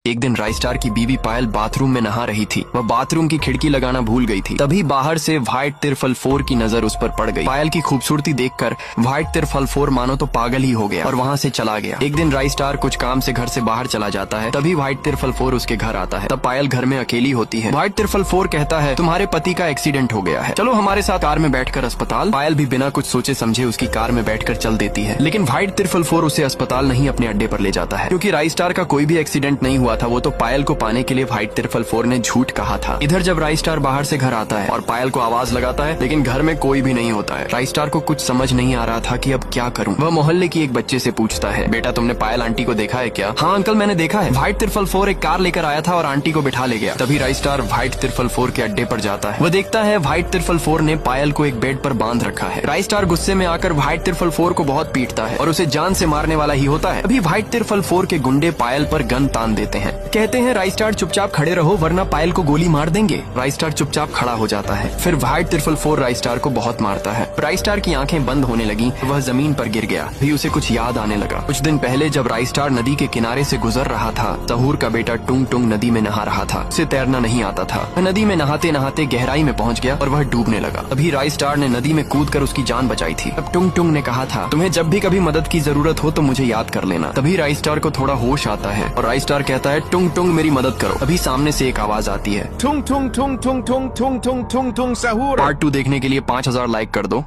एक दिन राइस्टार की बीवी पायल बाथरूम में नहा रही थी। वह बाथरूम की खिड़की लगाना भूल गई थी। तभी बाहर से व्हाइट तिरफल 4 की नजर उस पर पड़ गई। पायल की खूबसूरती देखकर व्हाइट तिरफल 4 मानो तो पागल ही हो गया और वहाँ से चला गया। एक दिन राइस्टार कुछ काम से घर से बाहर चला जाता है। तभी व्हाइट तिरफल 4 उसके घर आता है। तब पायल घर में अकेली होती है। व्हाइट तिरफल 4 कहता है, तुम्हारे पति का एक्सीडेंट हो गया है, चलो हमारे साथ कार में बैठकर अस्पताल। पायल भी बिना कुछ सोचे समझे उसकी कार में बैठकर चल देती है। लेकिन व्हाइट तिरफल 4 उसे अस्पताल नहीं अपने अड्डे पर ले जाता है, क्योंकि राइस्टार का कोई भी एक्सीडेंट नहीं हुआ था। वो तो पायल को पाने के लिए व्हाइट तिरफल 4 ने झूठ कहा था। इधर जब राइस्टार बाहर से घर आता है और पायल को आवाज लगाता है, लेकिन घर में कोई भी नहीं होता है। राइस्टार को कुछ समझ नहीं आ रहा था कि अब क्या करूं। वह मोहल्ले की एक बच्चे से पूछता है, बेटा तुमने पायल आंटी को देखा है क्या? हाँ अंकल मैंने देखा है। व्हाइट तिरफल 4 एक कार लेकर आया था और आंटी को बिठा ले गया। तभी राइस्टार व्हाइट तिरफल 4 के अड्डे पर जाता है। वह देखता है व्हाइट तिरफल 4 ने पायल को एक बेड पर बांध रखा है। राइस्टार गुस्से में आकर व्हाइट तिरफल 4 को बहुत पीटता है और उसे जान से मारने वाला ही होता है। अभी व्हाइट तिरफल 4 के गुंडे पायल पर गन तान देते हैं। कहते हैं राइस्टार चुपचाप खड़े रहो वरना पायल को गोली मार देंगे। राइस्टार चुपचाप खड़ा हो जाता है। फिर व्हाइट तिरफल 4 राइस्टार को बहुत मारता है। राइस्टार की आंखें बंद होने लगी। वह जमीन पर गिर गया। भी उसे कुछ याद आने लगा। कुछ दिन पहले जब राइस्टार नदी के किनारे से गुजर रहा था, सहूर का बेटा टुंग टुंग नदी में नहा रहा था। उसे तैरना नहीं आता था। नदी में नहाते नहाते गहराई में पहुंच गया और वह डूबने लगा। तभी राइस्टार ने नदी में कूदकर उसकी जान बचाई थी। अब टुंग टुंग ने कहा था, तुम्हें जब भी कभी मदद की जरूरत हो तो मुझे याद कर लेना। तभी राइस्टार को थोड़ा होश आता है और राइस्टार कहता है, टुंग टुंग मेरी मदद करो। अभी सामने से एक आवाज आती है, Tung tung tung tung tung tung tung tung tung sahur. Part 2 देखने के लिए 5000 लाइक कर दो।